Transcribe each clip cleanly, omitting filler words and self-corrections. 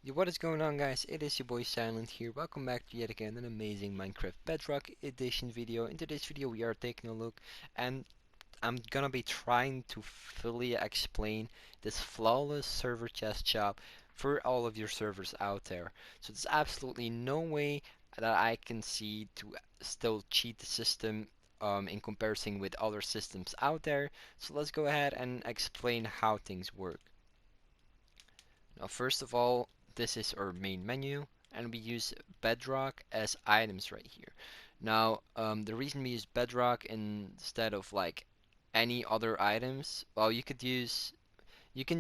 Yo, what is going on, guys? It is your boy Silent here. Welcome back to yet again an amazing Minecraft Bedrock edition video. In today's video we are taking a look, and I'm gonna be trying to fully explain this flawless server chest shop for all of your servers out there. So there's absolutely no way that I can see to still cheat the system in comparison with other systems out there. So let's go ahead and explain how things work. Now, first of all, this is our main menu, and we use Bedrock as items right here. Now, the reason we use Bedrock instead of like any other items, well, you can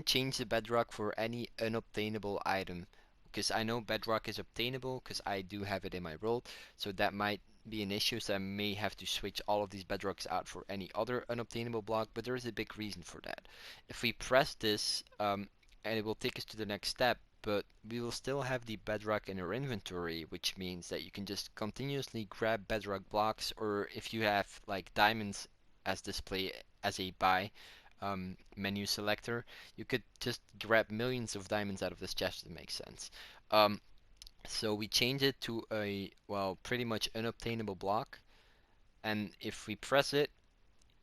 change the Bedrock for any unobtainable item. Because I know Bedrock is obtainable, because I do have it in my role, so that might be an issue, so I may have to switch all of these Bedrocks out for any other unobtainable block, but there is a big reason for that. If we press this, and it will take us to the next step, but we will still have the bedrock in our inventory, which means that you can just continuously grab bedrock blocks, or if you have like diamonds as display as a buy menu selector, you could just grab millions of diamonds out of this chest if it makes sense. Um, so we change it to a, well, pretty much unobtainable block, and if we press it,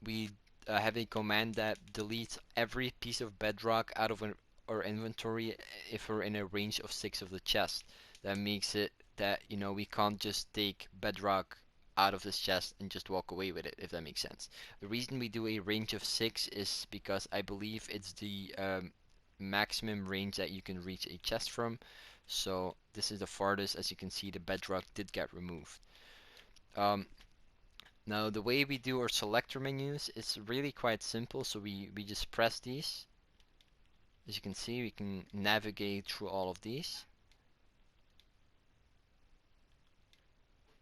we have a command that deletes every piece of bedrock out of our inventory if we're in a range of 6 of the chest. That makes it that, we can't just take bedrock out of this chest and just walk away with it, if that makes sense. The reason we do a range of 6 is because I believe it's the maximum range that you can reach a chest from. So this is the farthest. As you can see, the bedrock did get removed. Um, Now the way we do our selector menus is really quite simple. So we just press these. As you can see, we can navigate through all of these.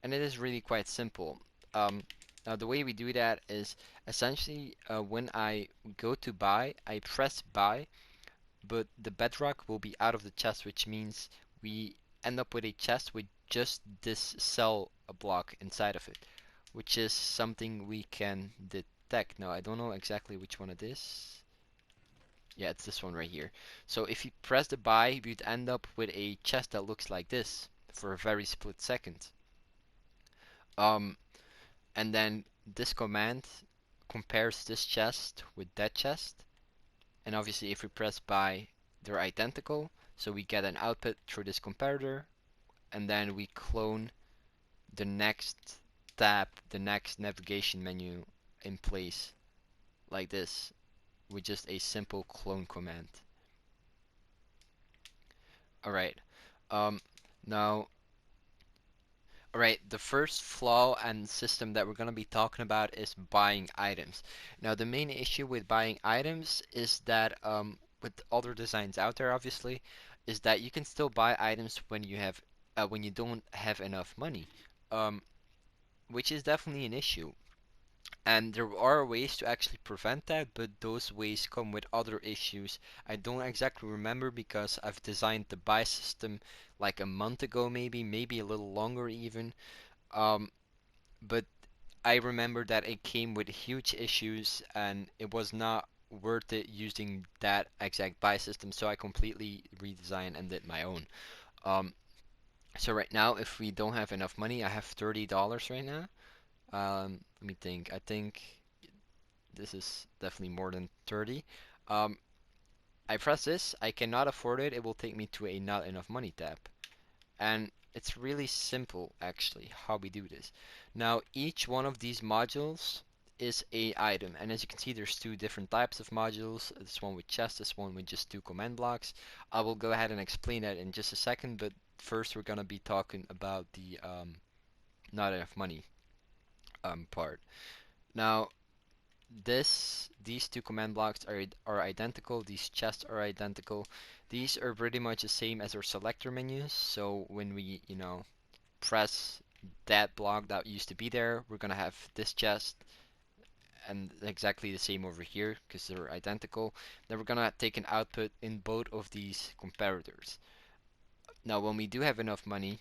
And it is really quite simple. Now the way we do that is essentially when I go to buy, I press buy, but the bedrock will be out of the chest, which means we end up with a chest with just this cell block inside of it, which is something we can detect. Now I don't know exactly which one it is. Yeah, it's this one right here. So if you press the buy, you'd end up with a chest that looks like this for a very split second. Um, and then this command compares this chest with that chest. And obviously if we press buy, they're identical. So we get an output through this comparator. And then we clone the next tab, the next navigation menu in place like this with just a simple clone command. Alright, um, now, alright, the first flaw and system that we're going to be talking about is buying items. Now, the main issue with buying items is that, with other designs out there, obviously, is that you can still buy items when you don't have enough money, um, which is definitely an issue. And there are ways to actually prevent that, but those ways come with other issues. I don't exactly remember because I've designed the buy system like a month ago, maybe a little longer even. Um, but I remember that it came with huge issues and it was not worth it using that exact buy system, so I completely redesigned and did my own. Um, so right now, if we don't have enough money, I have $30 right now. Let me think. I think this is definitely more than 30. Um, I press this, I cannot afford it, it will take me to a not enough money tab. And it's really simple actually how we do this. Now each one of these modules is a item, and as you can see there's two different types of modules, this one with chest, this one with just two command blocks. I will go ahead and explain that in just a second, but first we're gonna be talking about the not enough money part. Now these two command blocks are identical, these chests are identical. These are pretty much the same as our selector menus, so when we, press that block that used to be there, we're gonna have this chest and exactly the same over here because they're identical. Then we're gonna take an output in both of these comparators. Now when we do have enough money,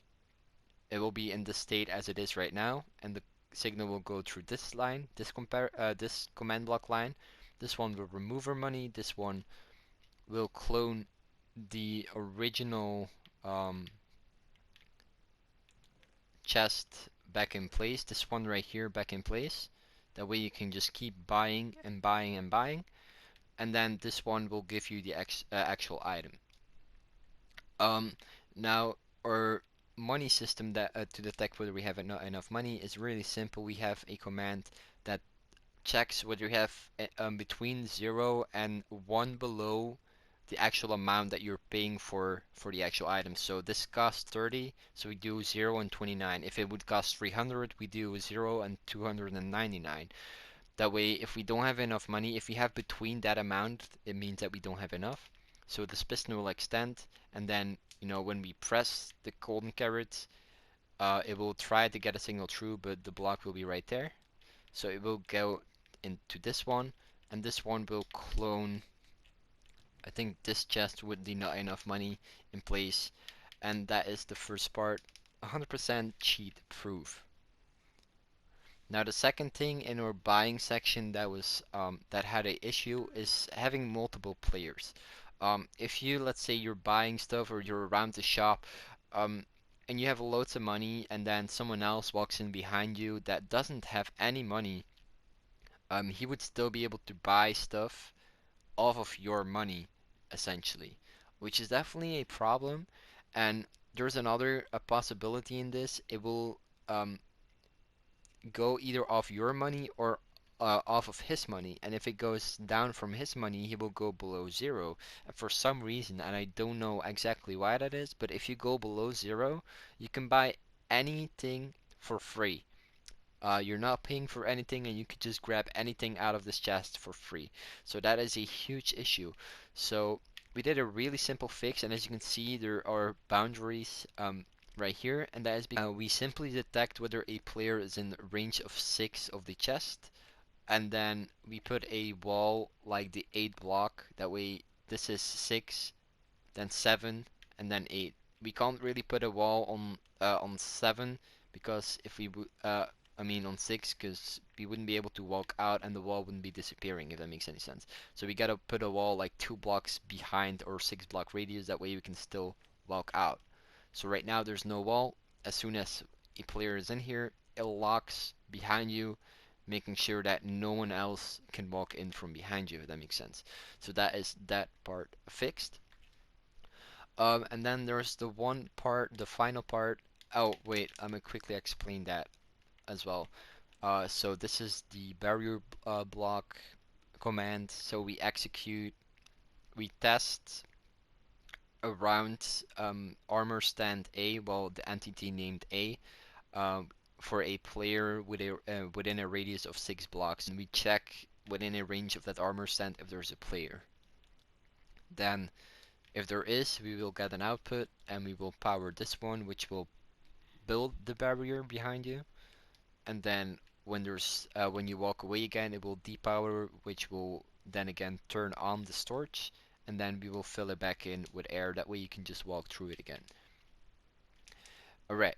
it will be in the state as it is right now, and the signal will go through this line, this command block line. This one will remove our money. This one will clone the original um, chest back in place, this one right here back in place. That way you can just keep buying and buying and buying, and then this one will give you the actual item. Um, Now our money system that to detect whether we have enough money is really simple. We have a command that checks whether you have between 0 and 1 below the actual amount that you're paying for the actual item. So this costs 30, so we do 0 and 29. If it would cost 300, we do 0 and 299. That way, if we don't have enough money, if we have between that amount, it means that we don't have enough. So this piston will extend, and then, when we press the golden carrot, it will try to get a signal through, but the block will be right there. So it will go into this one, and this one will clone, I think, this chest with the not enough money in place. And that is the first part, 100% cheat proof. Now the second thing in our buying section that had a issue is having multiple players. If you, let's say you're buying stuff or you're around the shop, um, and you have loads of money, and then someone else walks in behind you that doesn't have any money, he would still be able to buy stuff off of your money, essentially, which is definitely a problem. And there's another a possibility in this. It will go either off your money or off of his money. And if it goes down from his money, he will go below 0. And for some reason, and I don't know exactly why that is, but if you go below 0, you can buy anything for free. You're not paying for anything, and you could just grab anything out of this chest for free. So that is a huge issue. So we did a really simple fix, and as you can see, there are boundaries right here, and that is because we simply detect whether a player is in range of 6 of the chest, and then we put a wall like the 8 block. That way, this is 6, then 7, and then 8. We can't really put a wall on 7 because if we would I mean on 6, because we wouldn't be able to walk out and the wall wouldn't be disappearing, if that makes any sense. So we gotta put a wall like 2 blocks behind or 6 block radius, that way we can still walk out. So right now there's no wall. As soon as a player is in here, it locks behind you, making sure that no one else can walk in from behind you, if that makes sense. So that is that part fixed. And then there's the one part, the final part. Oh, wait, I'm gonna quickly explain that as well. So this is the barrier block command. So we test around armor stand A, well, the entity named A, um, for a player within a radius of 6 blocks, and we check within a range of that armor stand if there's a player. Then if there is, we will get an output and we will power this one, which will build the barrier behind you. And then when you walk away again, it will depower, which will then again turn on the storage, and then we will fill it back in with air. That way you can just walk through it again. Alright,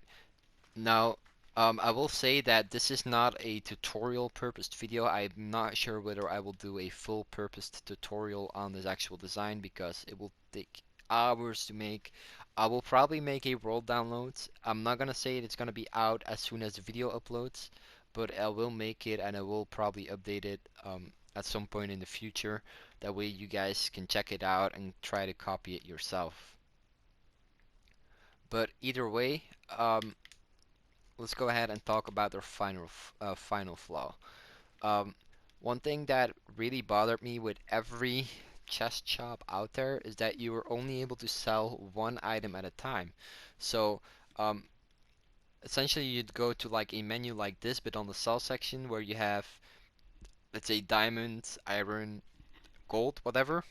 now I will say that this is not a tutorial purposed video. I'm not sure whether I will do a full purposed tutorial on this actual design because it will take hours to make. I will probably make a world download. I'm not gonna say it's gonna be out as soon as the video uploads, but I will make it and I will probably update it at some point in the future. That way you guys can check it out and try to copy it yourself. But either way, let's go ahead and talk about their final flaw. Um, One thing that really bothered me with every chest shop out there is that you are only able to sell one item at a time. So um, essentially you'd go to like a menu like this, but on the sell section where you have, let's say, diamonds, iron, gold, whatever,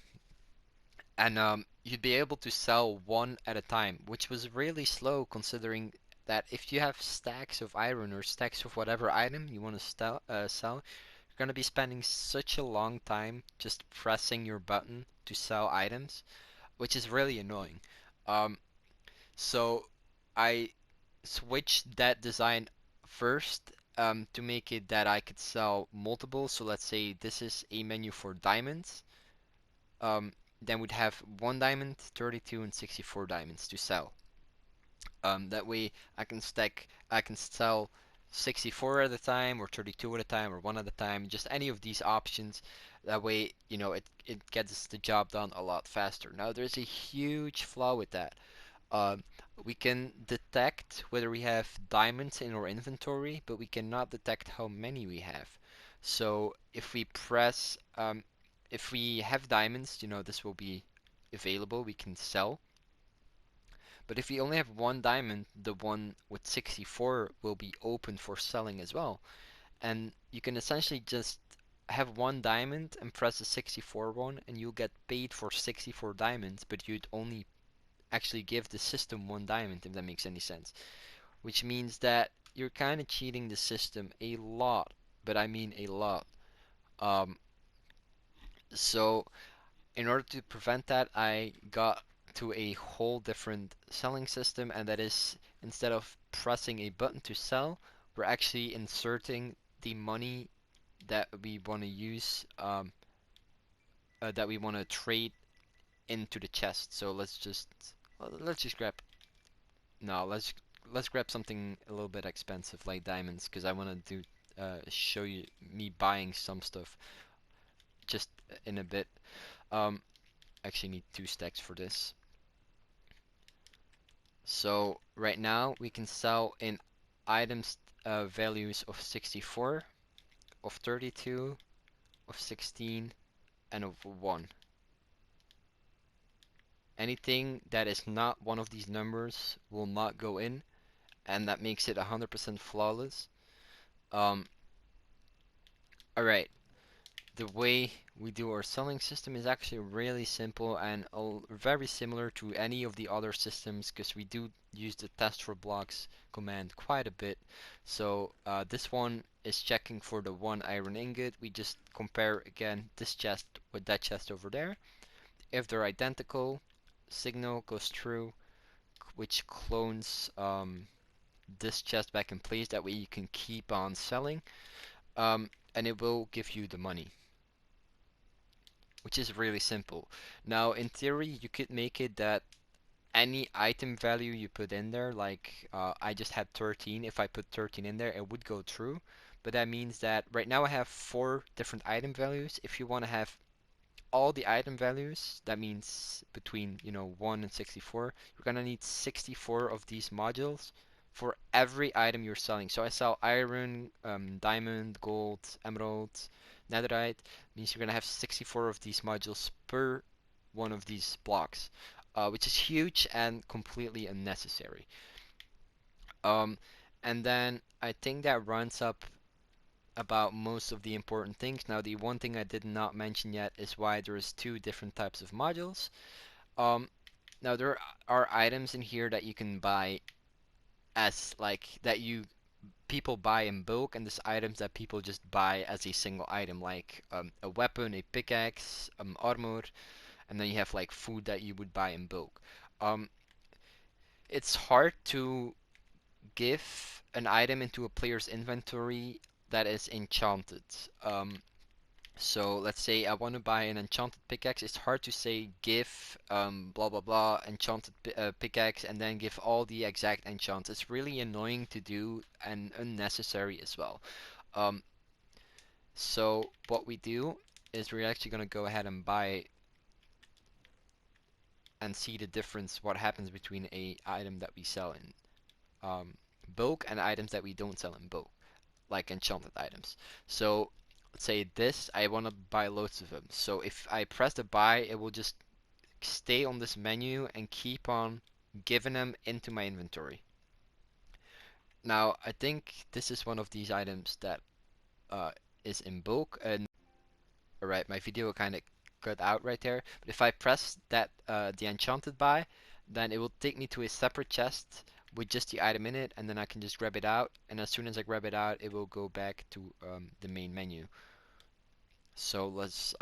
and you'd be able to sell one at a time, which was really slow considering that if you have stacks of iron or stacks of whatever item you want to sell, you're going to be spending such a long time just pressing your button to sell items, which is really annoying. Um, so I switched that design first to make it that I could sell multiple. So let's say this is a menu for diamonds. Um, then we'd have 1 diamond, 32, and 64 diamonds to sell. That way I can sell 64 at a time, or 32 at a time, or one at a time, just any of these options. That way, you know, it gets the job done a lot faster. Now, there's a huge flaw with that. Um, we can detect whether we have diamonds in our inventory, but we cannot detect how many we have. So if we have diamonds, you know, this will be available, we can sell. But if we only have one diamond, the one with 64 will be open for selling as well. And you can essentially just have one diamond and press the 64 one, and you'll get paid for 64 diamonds, but you'd only actually give the system one diamond, if that makes any sense. Which means that you're kind of cheating the system a lot, but I mean a lot. Um, so in order to prevent that, I got to a whole different selling system, and that is, instead of pressing a button to sell, we're actually inserting the money that we want to use, that we want to trade into the chest. So let's just grab no, let's grab something a little bit expensive like diamonds, because I want to do show you me buying some stuff just in a bit. Um, actually need 2 stacks for this. So right now we can sell in items values of 64, of 32, of 16, and of 1. Anything that is not one of these numbers will not go in, and that makes it 100% flawless. Um, Alright, the way we do our selling system is actually really simple and very similar to any of the other systems, because we do use the test for blocks command quite a bit. So this one is checking for the 1 iron ingot. We just compare again this chest with that chest over there. If they're identical, signal goes through, which clones this chest back in place. That way you can keep on selling, and it will give you the money, which is really simple. Now, in theory, you could make it that any item value you put in there, like I just had 13, if I put 13 in there, it would go through. But that means that right now I have 4 different item values. If you want to have all the item values, that means between, you know, 1 and 64, you're gonna need 64 of these modules for every item you're selling. So I sell iron, diamond, gold, emerald, netherite. Means you're gonna have 64 of these modules per one of these blocks, which is huge and completely unnecessary. Um, and then I think that runs up about most of the important things. Now, the one thing I did not mention yet is why there is 2 different types of modules. Um, Now there are items in here that you can buy as like that you people buy in bulk, and there's items that people just buy as a single item, like a weapon, a pickaxe, armor, and then you have like food that you would buy in bulk. Um, it's hard to give an item into a player's inventory that is enchanted. So let's say I want to buy an enchanted pickaxe. It's hard to say give blah blah blah enchanted pickaxe and then give all the exact enchants. It's really annoying to do and unnecessary as well. Um, so what we do is we're actually gonna go ahead and buy and see the difference, what happens between a item that we sell in bulk and items that we don't sell in bulk, like enchanted items. So let's say this, I want to buy loads of them. So if I press the buy, it will just stay on this menu and keep on giving them into my inventory. Now, I think this is one of these items that uh, is in bulk. And alright, my video kind of cut out right there. But if I press that the enchanted buy, then it will take me to a separate chest with just the item in it, and then I can just grab it out. And as soon as I grab it out, it will go back to the main menu. So let's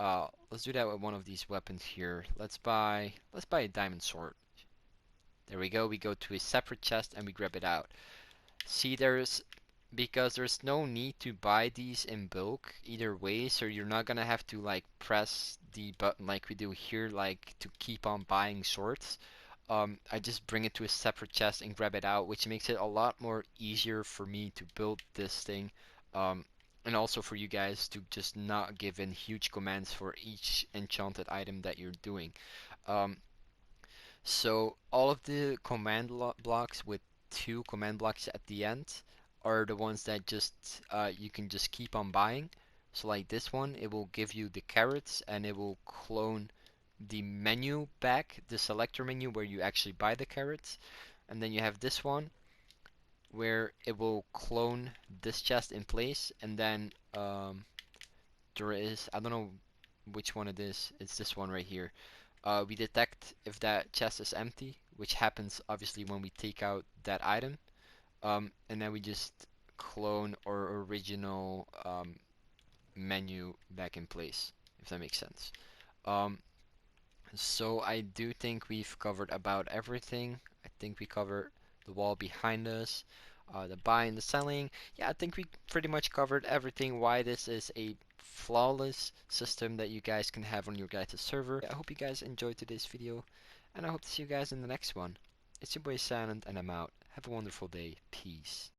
do that with one of these weapons here. Let's buy a diamond sword. There we go. We go to a separate chest and we grab it out. See, because there's no need to buy these in bulk either way, so you're not gonna have to like press the button like we do here, like to keep on buying swords. I just bring it to a separate chest and grab it out, which makes it a lot more easier for me to build this thing. Um, and also for you guys to just not give in huge commands for each enchanted item that you're doing. Um, so all of the command blocks with two command blocks at the end are the ones that just you can just keep on buying. So like this one, it will give you the carrots and it will clone the menu back, the selector menu where you actually buy the carrots. And then you have this one where it will clone this chest in place. And then there is, I don't know which one it is, it's this one right here. We detect if that chest is empty, which happens obviously when we take out that item. And then we just clone our original menu back in place, if that makes sense. Um, so I do think we've covered about everything. I think we covered the wall behind us, the buying, the selling. Yeah, I think we pretty much covered everything. Why this is a flawless system that you guys can have on your guys' server. I hope you guys enjoyed today's video, and I hope to see you guys in the next one. It's your boy Silent, and I'm out. Have a wonderful day. Peace.